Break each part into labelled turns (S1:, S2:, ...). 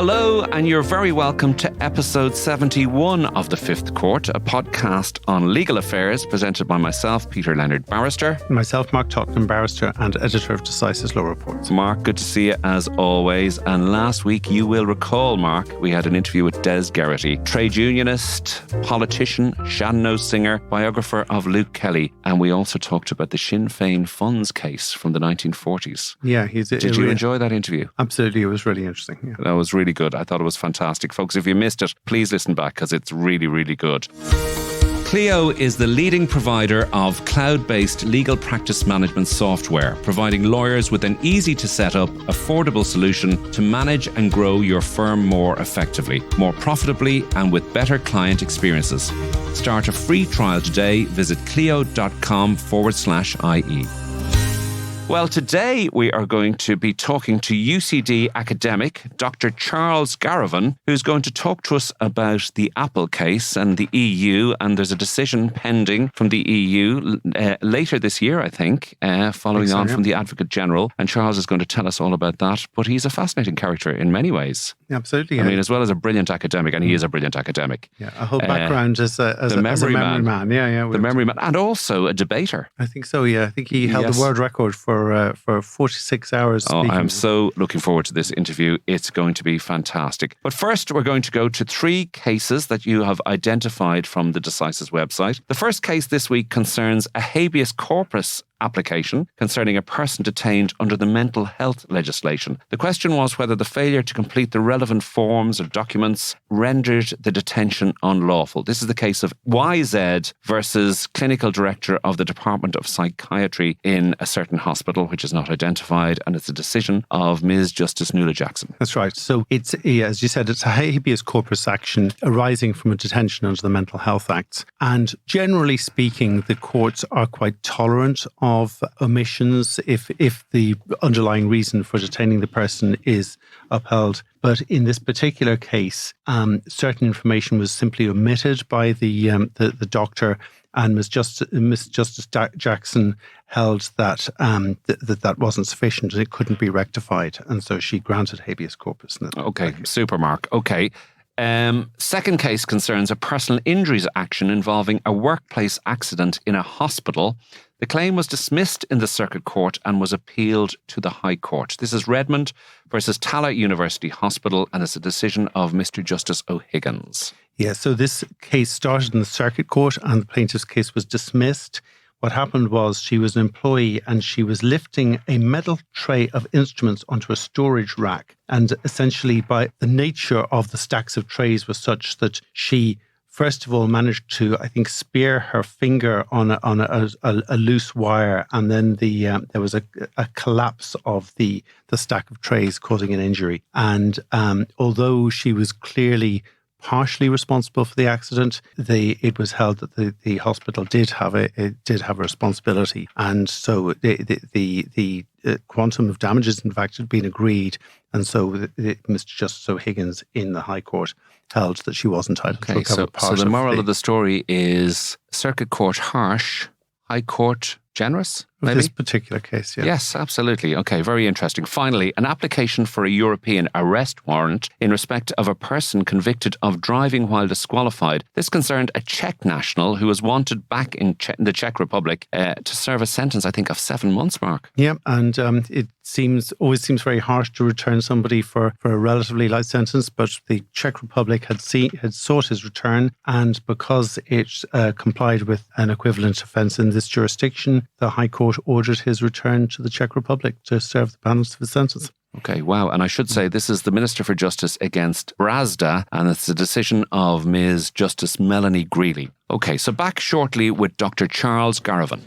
S1: Hello, and you're very welcome to episode 71 of The Fifth Court, a podcast on legal affairs presented by myself, Peter Leonard, barrister.
S2: And myself, Mark Tottenham, barrister and editor of Decisive Law Reports.
S1: Mark, good to see you as always. And last week, you will recall, Mark, we had an interview with Des Geraghty, trade unionist, politician, Shannon singer, biographer of Luke Kelly. And we also talked about the Sinn Féin funds case from the 1940s.
S2: Yeah,
S1: Did you enjoy that interview?
S2: Absolutely, it was really interesting. Yeah.
S1: That was really good. I thought it was fantastic. Folks, if you missed it, please listen back because it's really, really good. Clio is the leading provider of cloud-based legal practice management software, providing lawyers with an easy-to-set-up, affordable solution to manage and grow your firm more effectively, more profitably, and with better client experiences. Start a free trial today. Visit clio.com/IE. Well, today we are going to be talking to UCD academic Dr. Charles Garavan, who's going to talk to us about the Apple case and the EU. And there's a decision pending from the EU later this year, I think, following on from the Advocate General. And Charles is going to tell us all about that. But he's a fascinating character in many ways.
S2: Absolutely. Yeah.
S1: I mean, as well as a brilliant academic, and he is a brilliant academic.
S2: Yeah, a whole background as a memory man. Yeah.
S1: The memory man. And also a debater.
S2: I think so, yeah. I think he held the world record for 46 hours speaking.
S1: I'm so looking forward to this interview. It's going to be fantastic. But first, we're going to go to 3 cases that you have identified from the Decisive website. The first case this week concerns a habeas corpus application concerning a person detained under the mental health legislation. The question was whether the failure to complete the relevant forms or documents rendered the detention unlawful. This is the case of YZ versus clinical director of the Department of Psychiatry in a certain hospital, which is not identified, and it's a decision of Ms. Justice Nuala Jackson.
S2: That's right. So it's, as you said, it's a habeas corpus action arising from a detention under the Mental Health Acts. And generally speaking, the courts are quite tolerant of omissions if the underlying reason for detaining the person is upheld. But in this particular case, certain information was simply omitted by the doctor, and Miss Justice Jackson held that that wasn't sufficient and it couldn't be rectified, and so she granted habeas corpus.
S1: Okay, super, Mark. Okay. Second case concerns a personal injuries action involving a workplace accident in a hospital. The claim was dismissed in the Circuit Court and was appealed to the High Court. This is Redmond versus Tallaght University Hospital, and it's a decision of Mr. Justice O'Higgins.
S2: Yeah, so this case started in the Circuit Court and the plaintiff's case was dismissed. What happened was she was an employee and she was lifting a metal tray of instruments onto a storage rack. And essentially, by the nature of the stacks of trays was such that she, first of all, managed to, I think, spear her finger on a loose wire, and then there was a collapse of the stack of trays, causing an injury. And although she was clearly partially responsible for the accident, it was held that the hospital did have a responsibility, and so the quantum of damages, in fact, had been agreed, and so Mr. Justice O'Higgins in the High Court held that she was entitled to recover part.
S1: So the moral of the story is Circuit Court harsh, High Court generous? Maybe?
S2: This particular case, yeah.
S1: Yes, absolutely. Okay, very interesting. Finally, an application for a European arrest warrant in respect of a person convicted of driving while disqualified. This concerned a Czech national who was wanted back in the Czech Republic to serve a sentence, I think, of 7 months, Mark.
S2: Yeah, and it always seems very harsh to return somebody for a relatively light sentence, but the Czech Republic had sought his return, and because it complied with an equivalent offence in this jurisdiction, the High Court ordered his return to the Czech Republic to serve the balance of his sentence.
S1: Okay, wow. And I should say this is the Minister for Justice against Brazda, and it's a decision of Ms. Justice Melanie Greeley. Okay, so back shortly with Dr. Charles Garavan.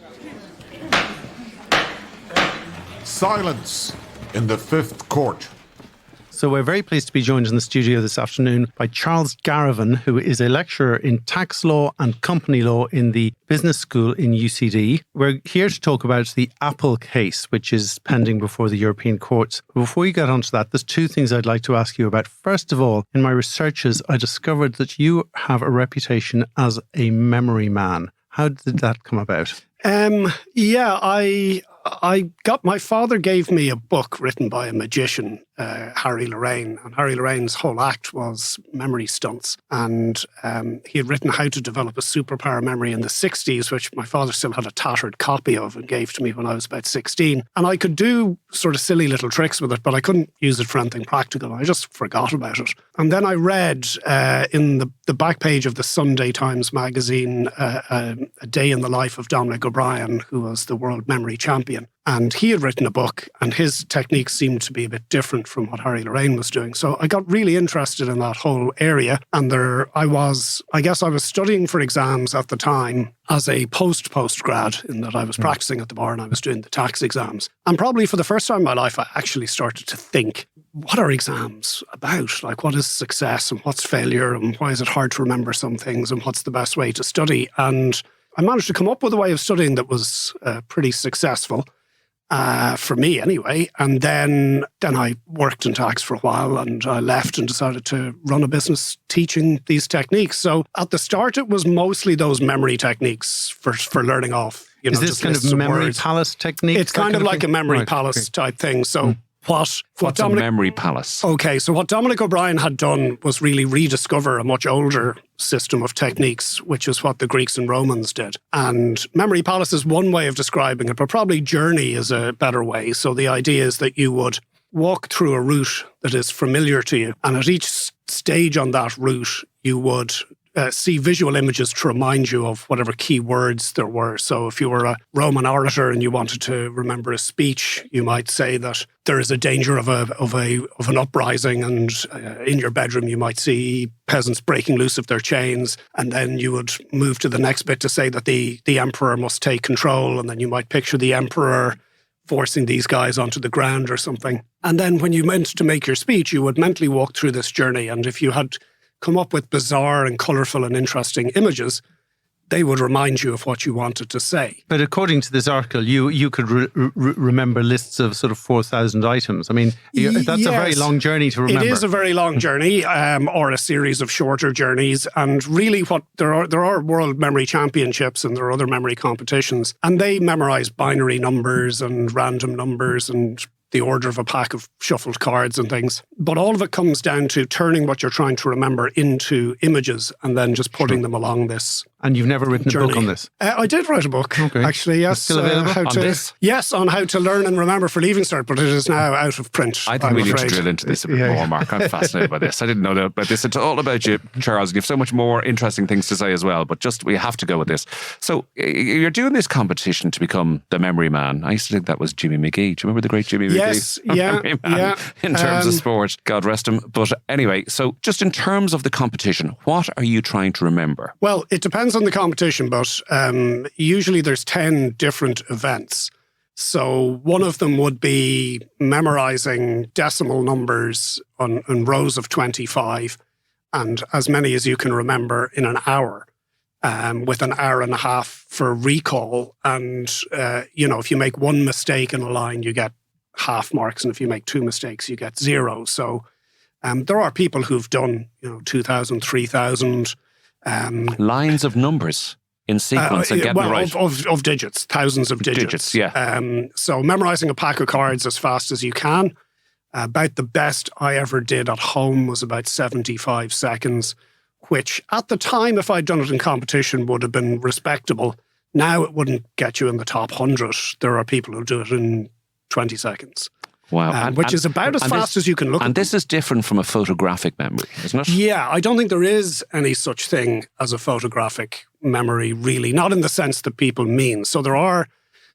S3: Silence in the Fifth Court.
S2: So we're very pleased to be joined in the studio this afternoon by Charles Garavan, who is a lecturer in tax law and company law in the business school in UCD. We're here to talk about the Apple case, which is pending before the European courts. Before we get onto that, there's 2 things I'd like to ask you about. First of all, in my researches, I discovered that you have a reputation as a memory man. How did that come about?
S4: my father gave me a book written by a magician, Harry Lorraine, and Harry Lorraine's whole act was memory stunts. And he had written how to develop a superpower memory in the 60s, which my father still had a tattered copy of and gave to me when I was about 16. And I could do sort of silly little tricks with it, but I couldn't use it for anything practical. I just forgot about it. And then I read in the back page of the Sunday Times magazine a day in the life of Dominic O'Brien, who was the world memory champion. And he had written a book, and his techniques seemed to be a bit different from what Harry Lorraine was doing. So I got really interested in that whole area. And I was studying for exams at the time as a postgrad, in that I was practicing at the bar and I was doing the tax exams. And probably for the first time in my life, I actually started to think, what are exams about? Like, what is success and what's failure, and why is it hard to remember some things, and what's the best way to study? And I managed to come up with a way of studying that was pretty successful. For me anyway. And then I worked in tax for a while, and I left and decided to run a business teaching these techniques. So at the start, it was mostly those memory techniques for learning off.
S2: Is this kind of memory palace technique?
S4: It's kind of like a memory palace type thing. So what's
S1: Dominic, a memory palace?
S4: Okay, so what Dominic O'Brien had done was really rediscover a much older system of techniques, which is what the Greeks and Romans did. And memory palace is one way of describing it, but probably journey is a better way. So the idea is that you would walk through a route that is familiar to you, and at each stage on that route, you would see visual images to remind you of whatever key words there were. So if you were a Roman orator and you wanted to remember a speech, you might say that there is a danger of an uprising, and in your bedroom you might see peasants breaking loose of their chains, and then you would move to the next bit to say that the emperor must take control, and then you might picture the emperor forcing these guys onto the ground or something. And then when you meant to make your speech, you would mentally walk through this journey, and if you had come up with bizarre and colourful and interesting images, they would remind you of what you wanted to say.
S2: But according to this article, you could remember lists of sort of 4,000 items. I mean, that's a very long journey to remember.
S4: It is a very long journey, or a series of shorter journeys. And really, there are world memory championships and there are other memory competitions, and they memorise binary numbers and random numbers and the order of a pack of shuffled cards and things. But all of it comes down to turning what you're trying to remember into images and then just putting them along this.
S2: And you've never written a book on this?
S4: I did write a book, actually, yes.
S2: It's still available on this?
S4: Yes, on how to learn and remember for Leaving Cert, but it is now out of print.
S1: I think we need to drill into this a bit more, Mark. I'm fascinated by this. I didn't know about this. It's all about you, Charles. You have so much more interesting things to say as well, but we have to go with this. So you're doing this competition to become the memory man. I used to think that was Jimmy McGee. Do you remember the great Jimmy McGee?
S4: Yes, yeah.
S1: In terms of sport, God rest him. But anyway, so just in terms of the competition, what are you trying to remember?
S4: Well, it depends on the competition, but usually there's 10 different events. So one of them would be memorizing decimal numbers on rows of 25 and as many as you can remember in an hour, with an hour and a half for recall. And, if you make one mistake in a line, you get half marks. And if you make two mistakes, you get 0. So there are people who've done, 2,000, 3,000.
S1: Lines of numbers in sequence and getting right.
S4: Of digits, thousands of digits.
S1: Yeah.
S4: So memorizing a pack of cards as fast as you can. About the best I ever did at home was about 75 seconds, which at the time, if I'd done it in competition, would have been respectable. Now it wouldn't get you in the top 100. There are people who do it in 20 seconds.
S1: Wow.
S4: Which is about as fast as you can look.
S1: And this is different from a photographic memory, isn't it?
S4: Yeah, I don't think there is any such thing as a photographic memory, really, not in the sense that people mean. So there are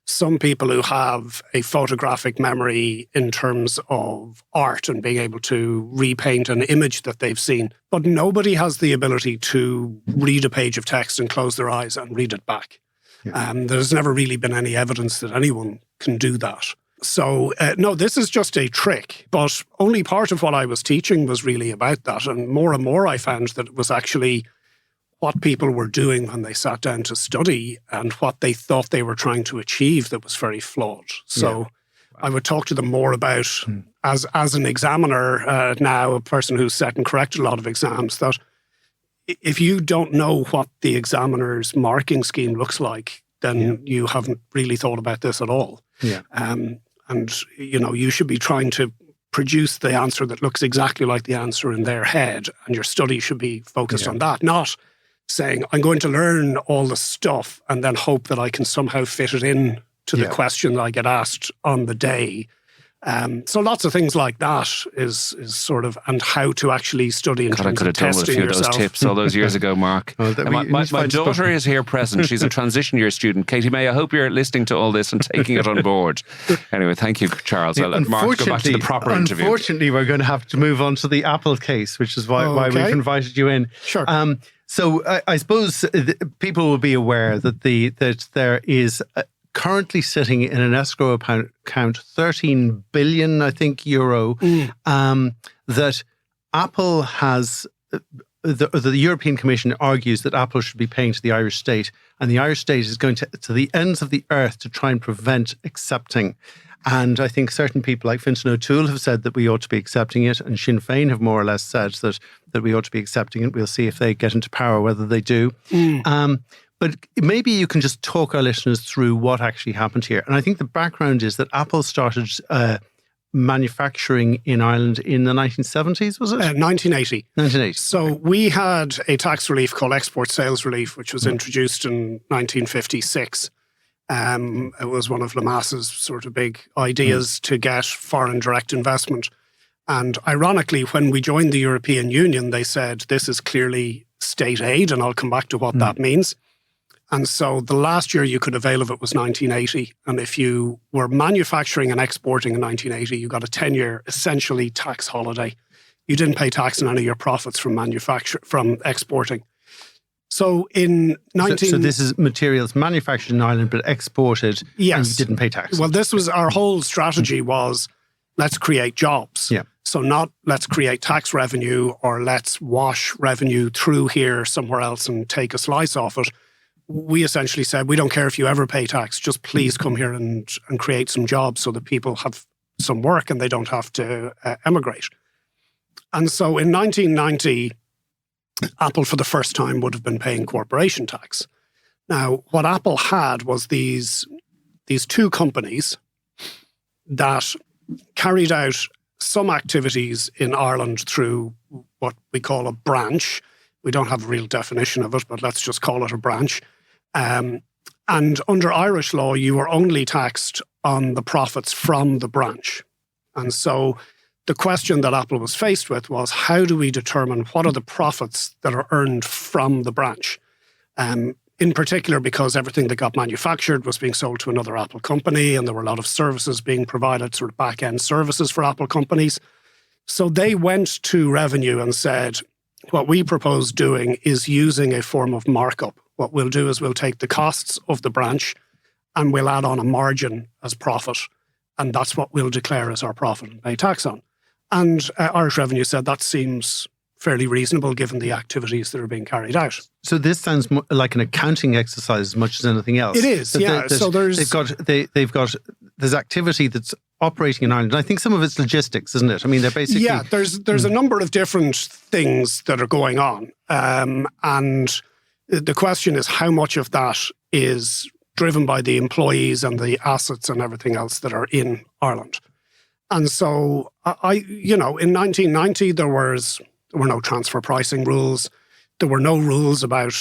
S4: some people who have a photographic memory in terms of art and being able to repaint an image that they've seen, but nobody has the ability to read a page of text and close their eyes and read it back. Yeah. There's never really been any evidence that anyone can do that. So, no, this is just a trick, but only part of what I was teaching was really about that. And more I found that it was actually what people were doing when they sat down to study and what they thought they were trying to achieve that was very flawed. So I would talk to them more about, as an examiner now, a person who's set and corrected a lot of exams, that if you don't know what the examiner's marking scheme looks like, then you haven't really thought about this at all.
S2: Yeah.
S4: And, you should be trying to produce the answer that looks exactly like the answer in their head, and your study should be focused on that, not saying, I'm going to learn all the stuff and then hope that I can somehow fit it in to the question I get asked on the day. So lots of things like that is sort of, and how to actually study in terms
S1: I could have
S4: of
S1: done with a
S4: testing
S1: few of
S4: yourself.
S1: those tips all those years ago, Mark.
S2: Well,
S1: my daughter is here present. She's a transition year student. Katie May, I hope you're listening to all this and taking it on board. Anyway, thank you, Charles. I'll let Mark go back to the proper interview.
S2: Unfortunately, we're going to have to move on to the Apple case, which is why we've invited you in.
S4: Sure.
S2: So I suppose people will be aware that there is currently sitting in an escrow account 13 billion, I think, euro, that Apple has. The European Commission argues that Apple should be paying to the Irish state, and the Irish state is going to the ends of the earth to try and prevent accepting. And I think certain people like Fintan O'Toole have said that we ought to be accepting it, and Sinn Féin have more or less said that we ought to be accepting it. We'll see if they get into power, whether they do. But maybe you can just talk our listeners through what actually happened here. And I think the background is that Apple started manufacturing in Ireland in the 1970s, was it?
S4: 1980.
S2: 1980.
S4: So we had a tax relief called export sales relief, which was introduced in 1956. It was one of Lamasse's sort of big ideas to get foreign direct investment. And ironically, when we joined the European Union, they said, this is clearly state aid, and I'll come back to what that means. And so the last year you could avail of it was 1980. And if you were manufacturing and exporting in 1980, you got a 10-year, essentially, tax holiday. You didn't pay tax on any of your profits from exporting. So in 19...
S2: So this is materials manufactured in Ireland but exported, and you didn't pay tax.
S4: Well, this was our whole strategy was, let's create jobs.
S2: Yeah.
S4: So not let's create tax revenue or let's wash revenue through here somewhere else and take a slice off it. We essentially said, we don't care if you ever pay tax, just please come here and create some jobs so that people have some work and they don't have to emigrate. And so in 1990, Apple for the first time would have been paying corporation tax. Now, what Apple had was these two companies that carried out some activities in Ireland through what we call a branch. We don't have a real definition of it, but let's just call it a branch. And under Irish law, you were only taxed on the profits from the branch. And so the question that Apple was faced with was, how do we determine what are the profits that are earned from the branch? In particular, because everything that got manufactured was being sold to another Apple company, and there were a lot of services being provided, sort of back-end services for Apple companies. So they went to Revenue and said, what we propose doing is using a form of markup. What we'll do is we'll take the costs of the branch and we'll add on a margin as profit. And that's what we'll declare as our profit and pay tax on. And Irish Revenue said that seems fairly reasonable given the activities that are being carried out.
S2: So this sounds like an accounting exercise as much as anything else.
S4: It is, yeah. So there's activity that's operating in Ireland. And I think some of it's logistics, isn't it? I mean, they're basically... Yeah, there's a number of different things that are going on. And the question is how much of that is driven by the employees and the assets and everything else that are in Ireland. And so, in 1990, there were no transfer pricing rules. There were no rules about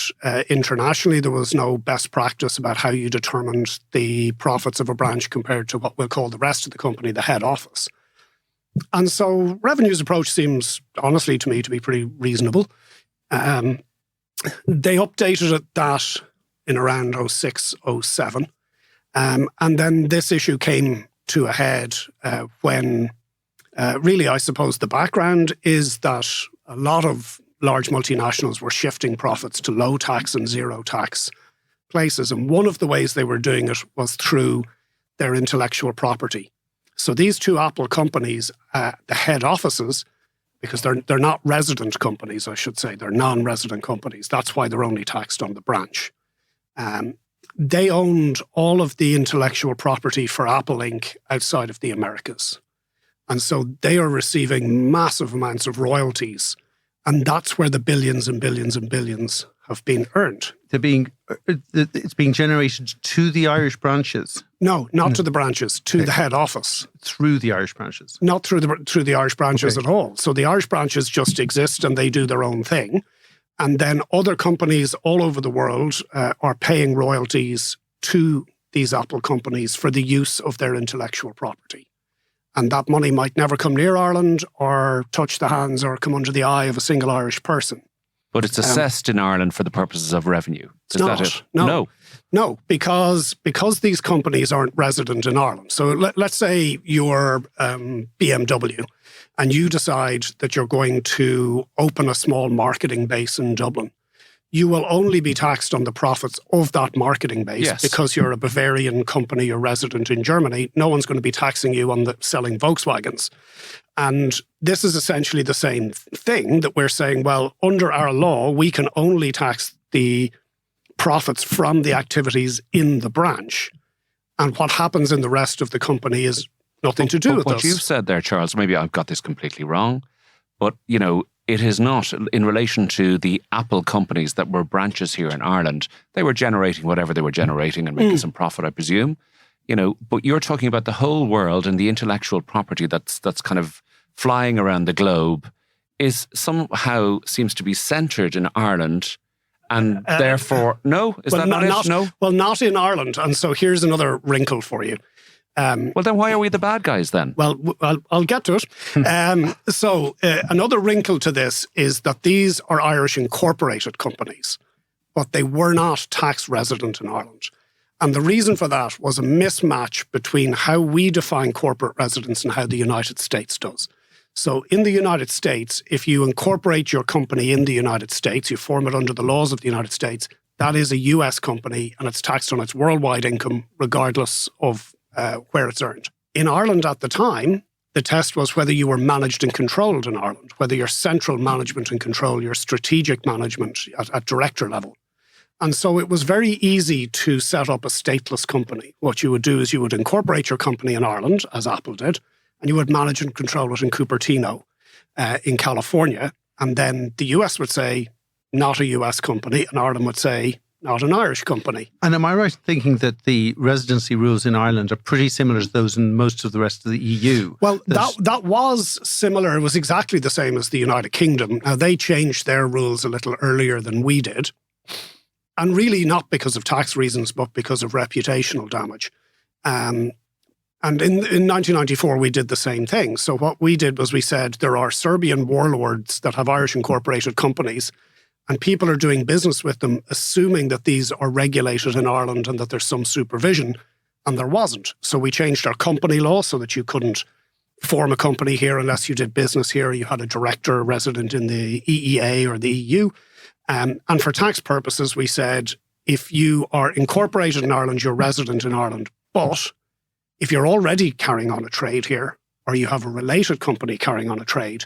S4: internationally. There was no best practice about how you determined the profits of a branch compared to what we'll call the rest of the company, the head office. And so Revenue's approach seems, honestly, to me, to be pretty reasonable. They updated that in around 06, 07. And then this issue came to a head when really, I suppose, the background is that a lot of large multinationals were shifting profits to low tax and zero tax places. And one of the ways they were doing it was through their intellectual property. So these two Apple companies, the head offices, because they're not resident companies, I should say, they're non-resident companies. That's why they're only taxed on the branch. They owned all of the intellectual property for Apple Inc. outside of the Americas. And so they are receiving massive amounts of royalties. And that's where the billions and billions and billions have been earned.
S2: It's being generated to the Irish branches.
S4: No, not to the branches, to the head office.
S2: Through the Irish branches.
S4: Not through the Irish branches at all. So the Irish branches just exist and they do their own thing. And then other companies all over the world are paying royalties to these Apple companies for the use of their intellectual property. And that money might never come near Ireland or touch the hands or come under the eye of a single Irish person.
S1: But it's assessed in Ireland for the purposes of revenue. Is that it?
S4: No, because these companies aren't resident in Ireland. So let's say you're BMW and you decide that you're going to open a small marketing base in Dublin. You will only be taxed on the profits of that marketing base because you're a Bavarian company, you're resident in Germany. No one's going to be taxing you on the selling Volkswagens. And this is essentially the same thing that we're saying, well, under our law, we can only tax the profits from the activities in the branch. And what happens in the rest of the company is nothing to do with us.
S1: What you've said there, Charles, maybe I've got this completely wrong, but, you know, it is not in relation to the Apple companies that were branches here in Ireland. They were generating whatever they were generating and making some profit, I presume. You know, but you're talking about the whole world and the intellectual property that's kind of flying around the globe is somehow seems to be centred in Ireland. And therefore, no? Is that not it? No?
S4: Well, not in Ireland. And so here's another wrinkle for you.
S1: Well, then why are we the bad guys then?
S4: Well, I'll get to it. So another wrinkle to this is that these are Irish incorporated companies, but they were not tax resident in Ireland. And the reason for that was a mismatch between how we define corporate residence and how the United States does. So in the United States, if you incorporate your company in the United States, you form it under the laws of the United States, that is a US company and it's taxed on its worldwide income regardless of where it's earned. In Ireland at the time, the test was whether you were managed and controlled in Ireland, whether your central management and control, your strategic management at director level. And so it was very easy to set up a stateless company. What you would do is you would incorporate your company in Ireland, as Apple did, and you would manage and control it in Cupertino in California. And then the US would say, not a US company, and Ireland would say, not an Irish company.
S2: And am I right in thinking that the residency rules in Ireland are pretty similar to those in most of the rest of the EU?
S4: Well, that was similar. It was exactly the same as the United Kingdom. Now, they changed their rules a little earlier than we did. And really not because of tax reasons, but because of reputational damage. And in 1994, we did the same thing. So what we did was we said there are Serbian warlords that have Irish incorporated companies, and people are doing business with them, assuming that these are regulated in Ireland and that there's some supervision, and there wasn't. So we changed our company law so that you couldn't form a company here unless you did business here, you had a director resident in the EEA or the EU. And for tax purposes, we said, if you are incorporated in Ireland, you're resident in Ireland. But if you're already carrying on a trade here, or you have a related company carrying on a trade,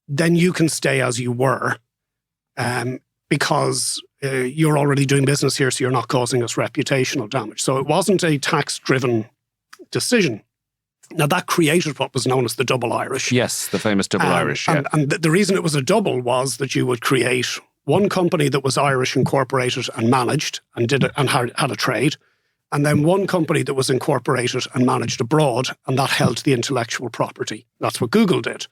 S4: then you can stay as you were because you're already doing business here, so you're not causing us reputational damage. So it wasn't a tax-driven decision. Now, that created what was known as the double Irish.
S1: Yes, the famous double Irish. Yeah.
S4: And the reason it was a double was that you would create one company that was Irish incorporated and managed and had a trade, and then one company that was incorporated and managed abroad, and that held the intellectual property. That's what Google did.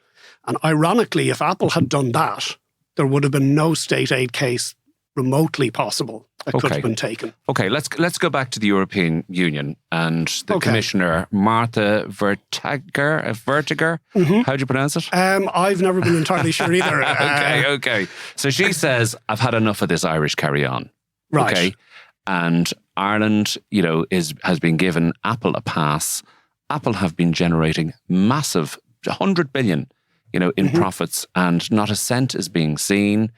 S4: And ironically, if Apple had done that, there would have been no state aid case remotely possible that could have been taken.
S1: Okay, let's go back to the European Union and the Commissioner, Martha Vertiger. How do you pronounce it?
S4: I've never been entirely sure either.
S1: Okay. So she says, I've had enough of this Irish carry-on.
S4: Right.
S1: Okay. And Ireland, has been given Apple a pass. Apple have been generating massive, 100 billion, in profits, and not a cent is being seen.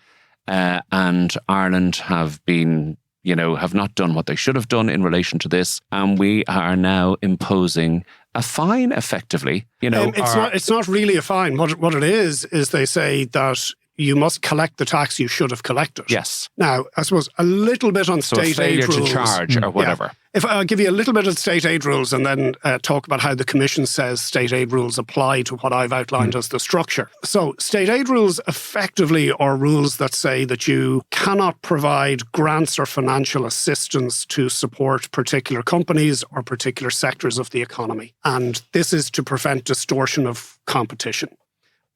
S1: And Ireland have been, have not done what they should have done in relation to this. And we are now imposing a fine, effectively.
S4: It's not really a fine. What it is they say that you must collect the tax you should have collected.
S1: Yes.
S4: Now, I suppose a little bit on state aid rules.
S1: To charge or whatever.
S4: If I'll give you a little bit of state aid rules and then talk about how the Commission says state aid rules apply to what I've outlined as the structure. So state aid rules effectively are rules that say that you cannot provide grants or financial assistance to support particular companies or particular sectors of the economy. And this is to prevent distortion of competition.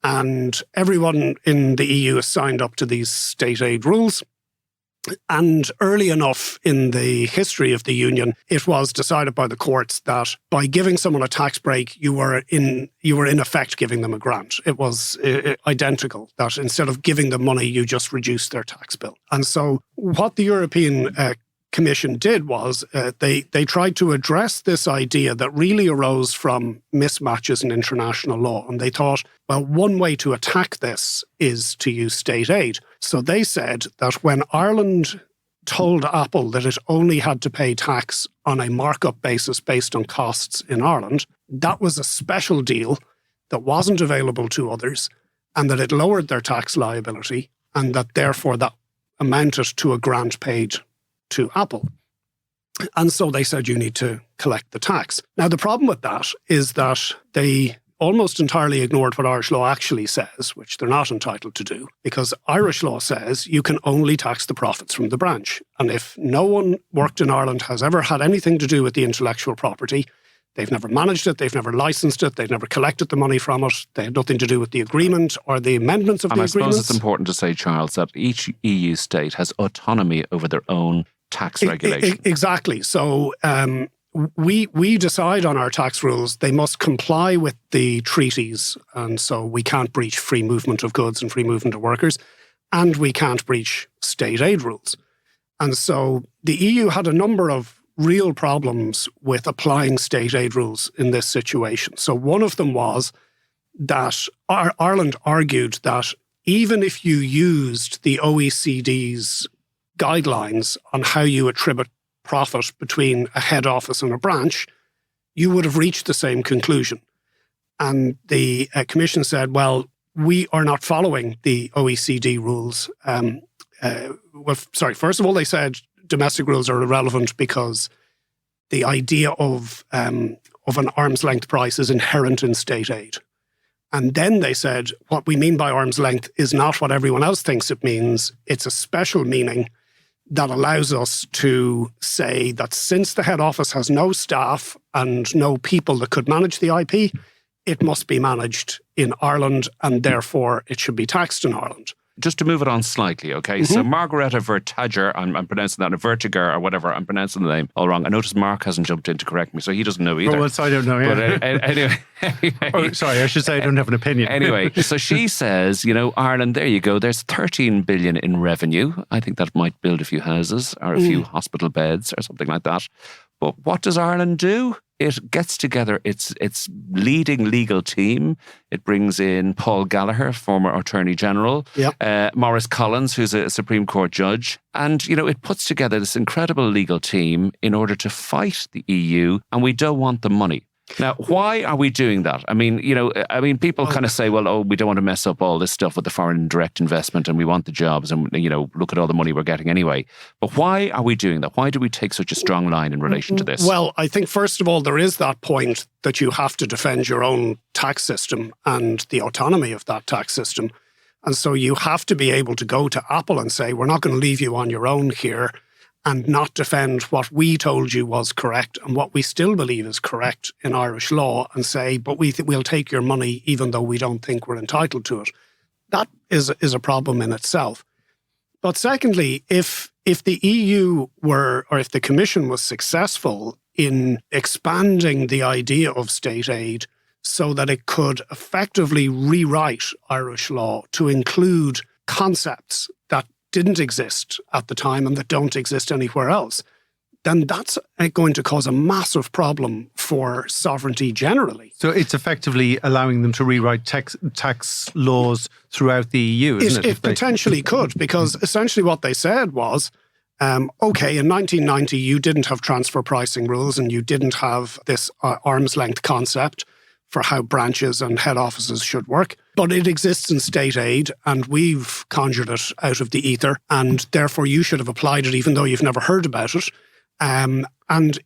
S4: And everyone in the EU has signed up to these state aid rules. And early enough in the history of the Union, it was decided by the courts that by giving someone a tax break, you were in effect giving them a grant. It was identical, that instead of giving them money, you just reduced their tax bill. And so what the European Commission did was they tried to address this idea that really arose from mismatches in international law. And they thought, well, one way to attack this is to use state aid. So they said that when Ireland told Apple that it only had to pay tax on a markup basis based on costs in Ireland, that was a special deal that wasn't available to others, and that it lowered their tax liability, and that therefore that amounted to a grant paid to Apple. And so they said you need to collect the tax. Now, the problem with that is that they almost entirely ignored what Irish law actually says, which they're not entitled to do, because Irish law says you can only tax the profits from the branch. And if no one worked in Ireland has ever had anything to do with the intellectual property, they've never managed it, they've never licensed it, they've never collected the money from it, they had nothing to do with the agreement or the amendments of the agreement.
S1: And I suppose it's important to say, Charles, that each EU state has autonomy over their own tax regulation.
S4: Exactly. So we decide on our tax rules. They must comply with the treaties. And so we can't breach free movement of goods and free movement of workers. And we can't breach state aid rules. And so the EU had a number of real problems with applying state aid rules in this situation. So one of them was that Ireland argued that even if you used the OECD's guidelines on how you attribute profit between a head office and a branch, you would have reached the same conclusion. And the Commission said, well, we are not following the OECD rules. First of all, they said domestic rules are irrelevant because the idea of an arm's length price is inherent in state aid. And then they said, what we mean by arm's length is not what everyone else thinks it means. It's a special meaning that allows us to say that since the head office has no staff and no people that could manage the IP, it must be managed in Ireland and therefore it should be taxed in Ireland.
S1: Just to move it on slightly, okay? Mm-hmm. So Margareta Vertager, I'm pronouncing that, Vertiger or whatever, I'm pronouncing the name all wrong. I noticed Mark hasn't jumped in to correct me, so he doesn't know either.
S2: Oh, well, so I don't know, yeah.
S1: But anyway.
S2: Oh, sorry, I should say I don't have an opinion.
S1: Anyway, so she says, Ireland, there you go, there's 13 billion in revenue. I think that might build a few houses or a few hospital beds or something like that. But what does Ireland do? It gets together its leading legal team. It brings in Paul Gallagher, former Attorney General, Maurice Collins, who's a Supreme Court judge. And, it puts together this incredible legal team in order to fight the EU, and we don't want the money. Now, why are we doing that? I mean, people kind of say, well, we don't want to mess up all this stuff with the foreign direct investment and we want the jobs and, look at all the money we're getting anyway. But why are we doing that? Why do we take such a strong line in relation to this?
S4: Well, I think, first of all, there is that point that you have to defend your own tax system and the autonomy of that tax system. And so you have to be able to go to Apple and say, we're not going to leave you on your own here, and not defend what we told you was correct and what we still believe is correct in Irish law, and say, but we'll take your money even though we don't think we're entitled to it. That is a problem in itself. But secondly, if the EU were, or if the Commission was successful in expanding the idea of state aid so that it could effectively rewrite Irish law to include concepts that didn't exist at the time and that don't exist anywhere else, then that's going to cause a massive problem for sovereignty generally.
S2: So it's effectively allowing them to rewrite tax laws throughout the EU, isn't it?
S4: It potentially could, because essentially what they said was, in 1990 you didn't have transfer pricing rules and you didn't have this arm's length concept for how branches and head offices should work. But it exists in state aid and we've conjured it out of the ether, and therefore you should have applied it even though you've never heard about it. And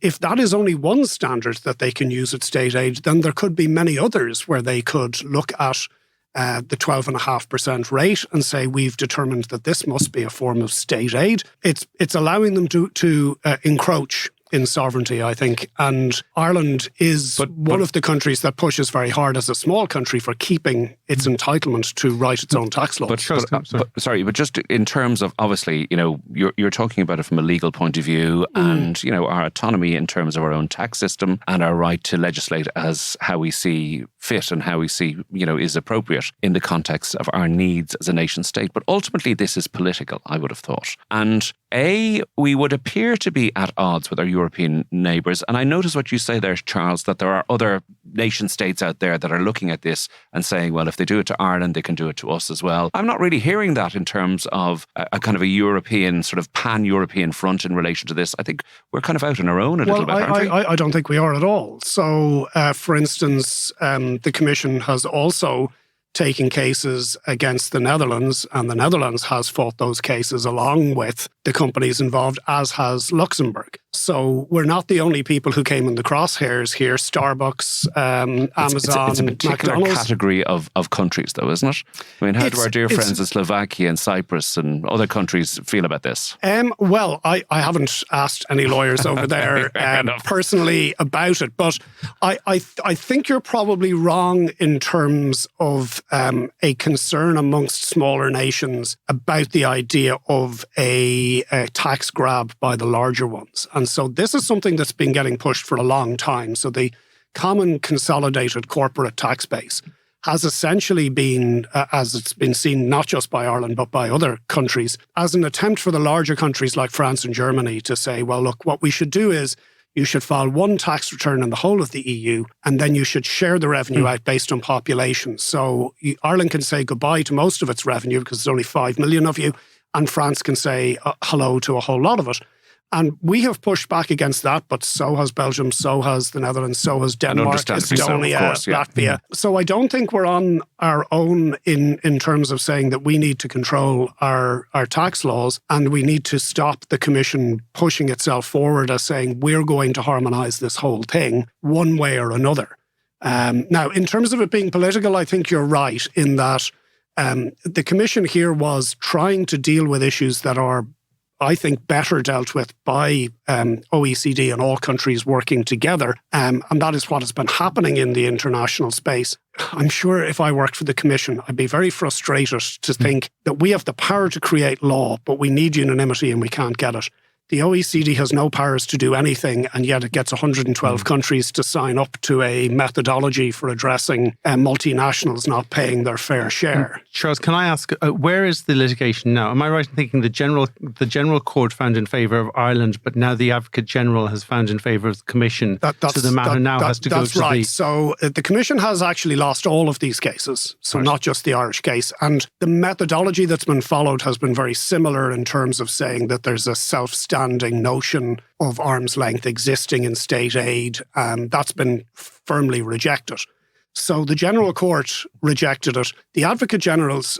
S4: if that is only one standard that they can use at state aid, then there could be many others where they could look at the 12.5% rate and say, we've determined that this must be a form of state aid. It's allowing them to encroach in sovereignty, I think. And Ireland is one of the countries that pushes very hard as a small country for keeping its entitlement to write its own tax laws.
S1: But just in terms of, obviously, you're talking about it from a legal point of view and, our autonomy in terms of our own tax system and our right to legislate as how we see fit and how we see, is appropriate in the context of our needs as a nation state. But ultimately, this is political, I would have thought. And we would appear to be at odds with our European neighbours. And I notice what you say there, Charles, that there are other nation states out there that are looking at this and saying, well, if they do it to Ireland, they can do it to us as well. I'm not really hearing that in terms of a kind of a European, sort of pan-European front in relation to this. I think we're kind of out on our own a little bit, aren't we?
S4: I don't think we are at all. So, for instance, the Commission has also taking cases against the Netherlands, and the Netherlands has fought those cases along with the companies involved, as has Luxembourg. So we're not the only people who came in the crosshairs here. Starbucks, Amazon,
S1: it's a particular
S4: McDonald's.
S1: Category of countries, though, isn't it? I mean, how do our dear friends in Slovakia and Cyprus and other countries feel about this?
S4: Well, I haven't asked any lawyers over there personally about it, but I think you're probably wrong in terms of a concern amongst smaller nations about the idea of a tax grab by the larger ones. And so this is something that's been getting pushed for a long time. So the common consolidated corporate tax base has essentially been, as it's been seen not just by Ireland but by other countries, as an attempt for the larger countries like France and Germany to say, well, look, what we should do is you should file one tax return in the whole of the EU, and then you should share the revenue out based on population. So Ireland can say goodbye to most of its revenue because there's only 5 million of you, and France can say hello to a whole lot of it. And we have pushed back against that, but so has Belgium, so has the Netherlands, so has Denmark, Estonia, Latvia. So I don't think we're on our own in terms of saying that we need to control our tax laws, and we need to stop the Commission pushing itself forward as saying we're going to harmonise this whole thing one way or another. Now, in terms of it being political, I think you're right in that the Commission here was trying to deal with issues that are, I think, better dealt with by OECD and all countries working together. And that is what has been happening in the international space. I'm sure if I worked for the Commission, I'd be very frustrated to think that we have the power to create law, but we need unanimity and we can't get it. The OECD has no powers to do anything, and yet it gets 112 countries to sign up to a methodology for addressing multinationals not paying their fair share.
S2: Charles, can I ask, where is the litigation now? Am I right in thinking the General Court found in favour of Ireland, but now the Advocate General has found in favour of the Commission, so the matter now has to go to
S4: That's right. So the Commission has actually lost all of these cases, so not just the Irish case. And the methodology that's been followed has been very similar in terms of saying that there's a self-standing notion of arm's length existing in state aid. That's been firmly rejected. So the General Court rejected it. The Advocate General's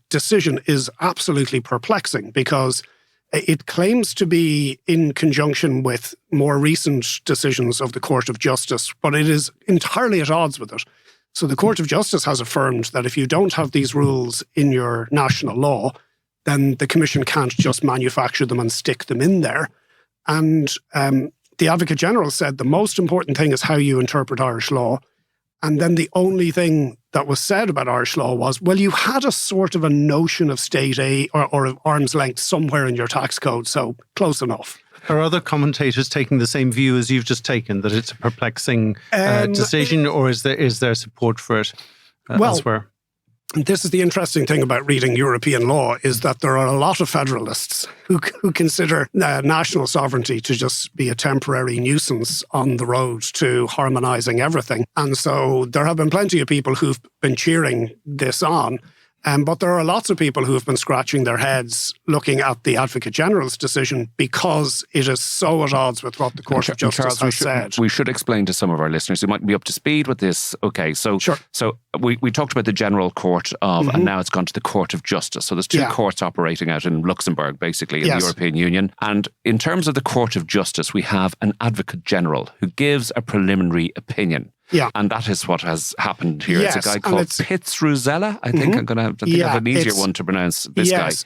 S4: decision is absolutely perplexing because it claims to be in conjunction with more recent decisions of the Court of Justice, but it is entirely at odds with it. So the Court of Justice has affirmed that if you don't have these rules in your national law, then the Commission can't just manufacture them and stick them in there. And the Advocate General said the most important thing is how you interpret Irish law. And then the only thing that was said about Irish law was, well, you had a sort of a notion of state aid or of arm's length somewhere in your tax code, so close enough.
S2: Are other commentators taking the same view as you've just taken, that it's a perplexing decision, or is there support for it elsewhere?
S4: This is the interesting thing about reading European law, is that there are a lot of federalists who consider national sovereignty to just be a temporary nuisance on the road to harmonising everything. And so there have been plenty of people who've been cheering this on. But there are lots of people who have been scratching their heads looking at the Advocate General's decision because it is so at odds with what the Court of Justice has said.
S1: We should explain to some of our listeners who might be up to speed with this. Okay, so
S4: Sure.
S1: So we talked about the General Court of, and now it's gone to the Court of Justice. So there's two courts operating out in Luxembourg, basically, in the European Union. And in terms of the Court of Justice, we have an Advocate General who gives a preliminary opinion.
S4: Yeah.
S1: And that is what has happened here.
S4: Yes,
S1: it's a guy called Pitzruzella. I think I'm going to have to think of an easier one to pronounce this guy.
S4: Yes,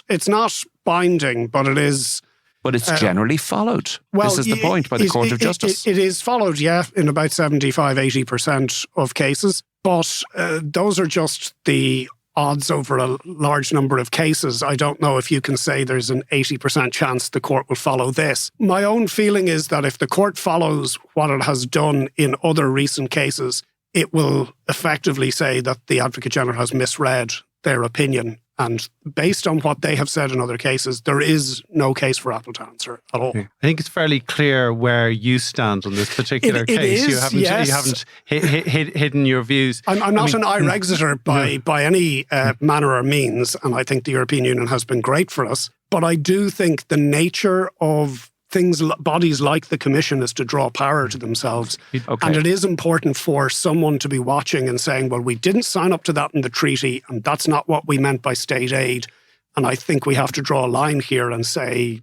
S4: it's not binding, but it is...
S1: But it's generally followed. Well, this is the point by the Court of Justice.
S4: It is followed, in about 75-80% of cases. But those are just the odds over a large number of cases. I don't know if you can say there's an 80% chance the court will follow this. My own feeling is that if the court follows what it has done in other recent cases, it will effectively say that the Advocate General has misread their opinion. And based on what they have said in other cases, there is no case for Apple to answer at all.
S2: I think it's fairly clear where you stand on this particular case. You haven't hidden your views.
S4: I'm not an Irexiter by any manner or means, and I think the European Union has been great for us. But I do think the nature of bodies like the Commission is to draw power to themselves. Okay. And it is important for someone to be watching and saying, well, we didn't sign up to that in the treaty, and that's not what we meant by state aid. And I think we have to draw a line here and say...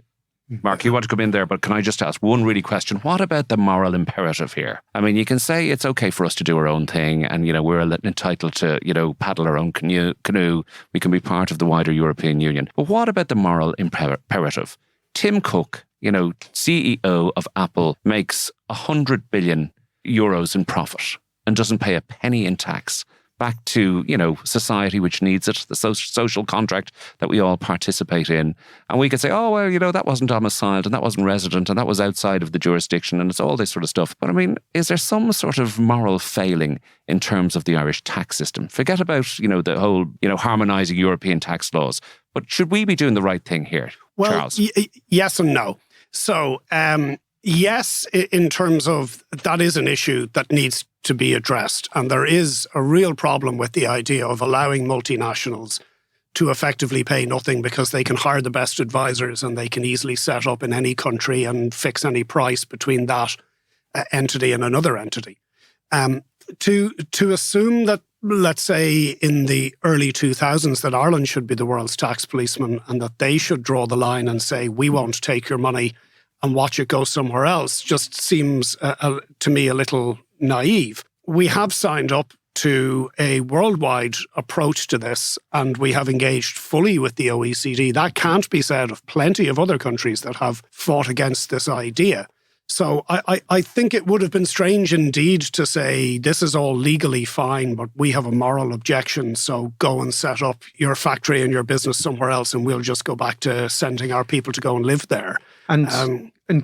S1: Mark, you want to come in there, but can I just ask one really question? What about the moral imperative here? I mean, you can say it's okay for us to do our own thing and, we're entitled to, paddle our own canoe. We can be part of the wider European Union. But what about the moral imperative? Tim Cook, CEO of Apple, makes 100 billion euros in profit and doesn't pay a penny in tax back to, society which needs it, the social contract that we all participate in. And we could say, oh, well, that wasn't domiciled and that wasn't resident and that was outside of the jurisdiction and it's all this sort of stuff. But I mean, is there some sort of moral failing in terms of the Irish tax system? Forget about, the whole, harmonising European tax laws. But should we be doing the right thing here, Charles?
S4: Yes and no. So, yes, in terms of that is an issue that needs to be addressed. And there is a real problem with the idea of allowing multinationals to effectively pay nothing because they can hire the best advisors and they can easily set up in any country and fix any price between that entity and another entity. To assume that, let's say, in the early 2000s, that Ireland should be the world's tax policeman and that they should draw the line and say, we won't take your money and watch it go somewhere else, just seems to me a little naive. We have signed up to a worldwide approach to this and we have engaged fully with the OECD. That can't be said of plenty of other countries that have fought against this idea. So I think it would have been strange indeed to say this is all legally fine, but we have a moral objection, so go and set up your factory and your business somewhere else and we'll just go back to sending our people to go and live there.
S2: And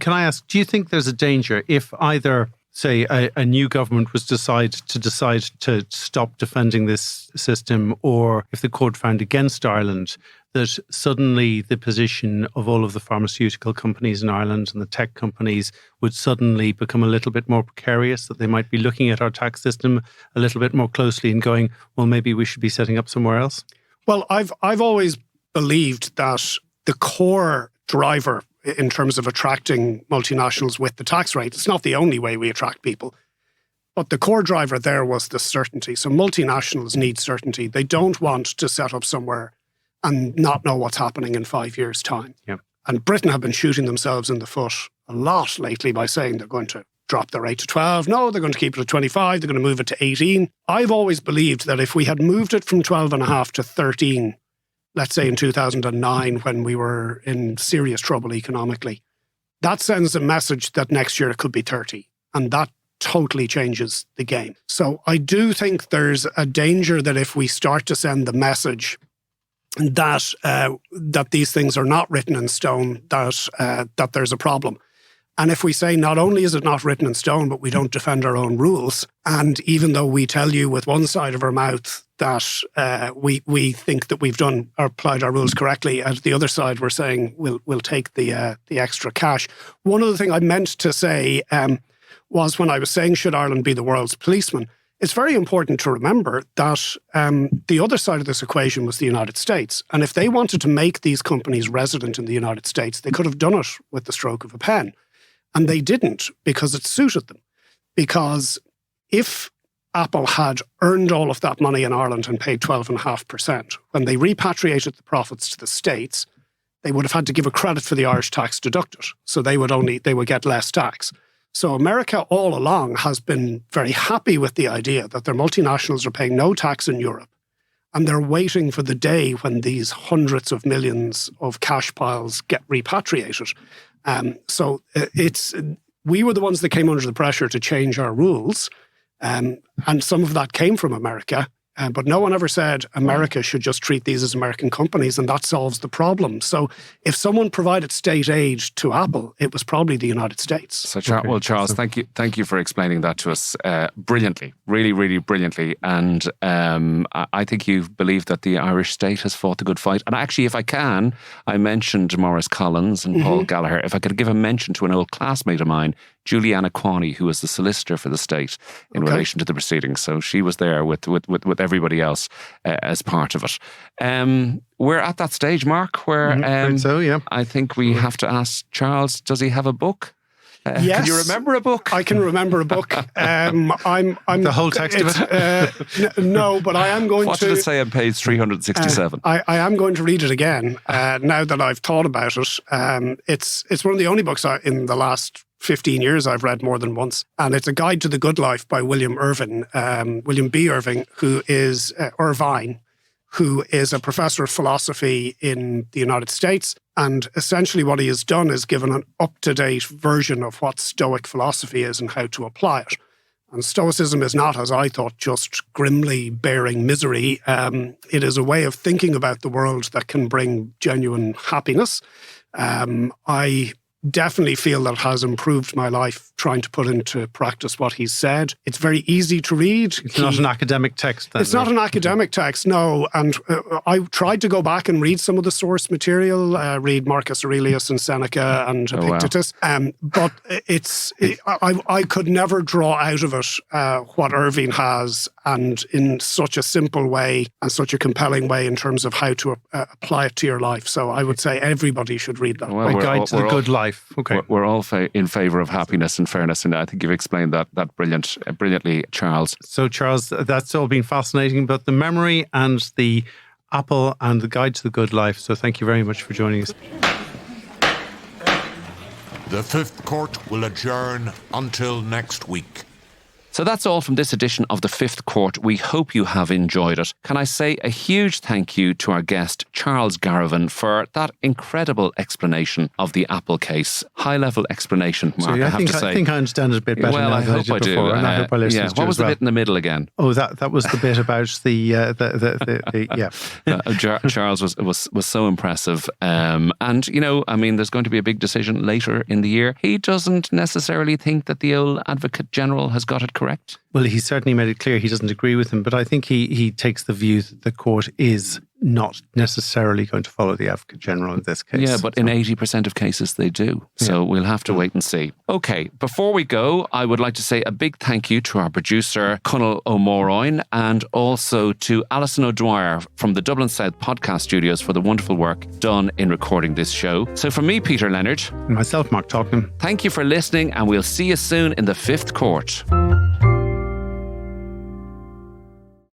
S2: can I ask, do you think there's a danger if either, say, a new government was decide to stop defending this system, or if the court found against Ireland, that suddenly the position of all of the pharmaceutical companies in Ireland and the tech companies would suddenly become a little bit more precarious, that they might be looking at our tax system a little bit more closely and going, well, maybe we should be setting up somewhere else?
S4: Well, I've always believed that the core driver in terms of attracting multinationals with the tax rate, it's not the only way we attract people, but the core driver there was the certainty. So multinationals need certainty. They don't want to set up somewhere and not know what's happening in 5 years' time.
S2: Yep.
S4: And Britain have been shooting themselves in the foot a lot lately by saying they're going to drop the rate to 12. No, they're going to keep it at 25. They're going to move it to 18. I've always believed that if we had moved it from 12.5 to 13, let's say in 2009, when we were in serious trouble economically, that sends a message that next year it could be 30. And that totally changes the game. So I do think there's a danger that if we start to send the message that these things are not written in stone, that there's a problem. And if we say not only is it not written in stone, but we don't defend our own rules, and even though we tell you with one side of our mouth that we think that we've done or applied our rules correctly, at the other side we're saying we'll take the extra cash. One other thing I meant to say was when I was saying should Ireland be the world's policeman, it's very important to remember that the other side of this equation was the United States. And if they wanted to make these companies resident in the United States, they could have done it with the stroke of a pen. And they didn't, because it suited them. Because if Apple had earned all of that money in Ireland and paid 12.5%, when they repatriated the profits to the States, they would have had to give a credit for the Irish tax deducted. So they would get less tax. So America all along has been very happy with the idea that their multinationals are paying no tax in Europe. And they're waiting for the day when these hundreds of millions of cash piles get repatriated. We were the ones that came under the pressure to change our rules. And some of that came from America. But no one ever said America should just treat these as American companies and that solves the problem. So if someone provided state aid to Apple, it was probably the United States.
S1: So, Charles, thank you for explaining that to us brilliantly, really, really brilliantly. And I think you believe that the Irish state has fought the good fight. And actually, if I can, I mentioned Maurice Collins and Paul Gallagher. If I could give a mention to an old classmate of mine, Juliana Quaney, who was the solicitor for the state in relation to the proceedings. So she was there with everybody else as part of it. We're at that stage, Mark, where I think we have to ask Charles, does he have a book?
S4: Yes.
S1: Can you remember a book?
S4: I can remember a book. I'm
S2: the whole text of
S4: it? No, but I am going
S1: What
S4: to...
S1: did it say on page 367?
S4: I am going to read it again now that I've thought about it. It's one of the only books in the last 15 years I've read more than once. And it's A Guide to the Good Life by William B. Irving, who is Irvine, who is a professor of philosophy in the United States. And essentially what he has done is given an up-to-date version of what Stoic philosophy is and how to apply it. And Stoicism is not, as I thought, just grimly bearing misery. It is a way of thinking about the world that can bring genuine happiness. I definitely feel that it has improved my life trying to put into practice what he's said. It's very easy to read.
S2: It's not an academic text, then.
S4: It's not an academic text, no. And I tried to go back and read some of the source material, read Marcus Aurelius and Seneca and Epictetus. But I could never draw out of it what Irving has, and in such a simple way and such a compelling way in terms of how to apply it to your life. So I would say everybody should read that.
S2: A Guide to the Good Life. Okay.
S1: We're all in favour of happiness and fairness, and I think you've explained that brilliantly, Charles.
S2: So, Charles, that's all been fascinating about the memory and the Apple and the Guide to the Good Life. So thank you very much for joining us.
S3: The Fifth Court will adjourn until next week.
S1: So that's all from this edition of The Fifth Court. We hope you have enjoyed it. Can I say a huge thank you to our guest, Charles Garavan, for that incredible explanation of the Apple case. High-level explanation, Mark, I have to say.
S2: I think I understand it a bit better
S1: now
S2: I hope I do. And I hope our listeners do
S1: What was the bit in the middle again?
S2: Oh, that was the bit about
S1: Charles was so impressive. And, there's going to be a big decision later in the year. He doesn't necessarily think that the old Advocate General has got it correct?
S2: Well, he certainly made it clear he doesn't agree with him, but I think he takes the view that the court is not necessarily going to follow the Advocate General in this case.
S1: Yeah, but in 80% of cases they do. So we'll have to wait and see. Okay, before we go, I would like to say a big thank you to our producer, Conal O'Moroyne, and also to Alison O'Dwyer from the Dublin South Podcast Studios for the wonderful work done in recording this show. So from me, Peter Leonard.
S2: And myself, Mark Tottenham.
S1: Thank you for listening, and we'll see you soon in the Fifth Court.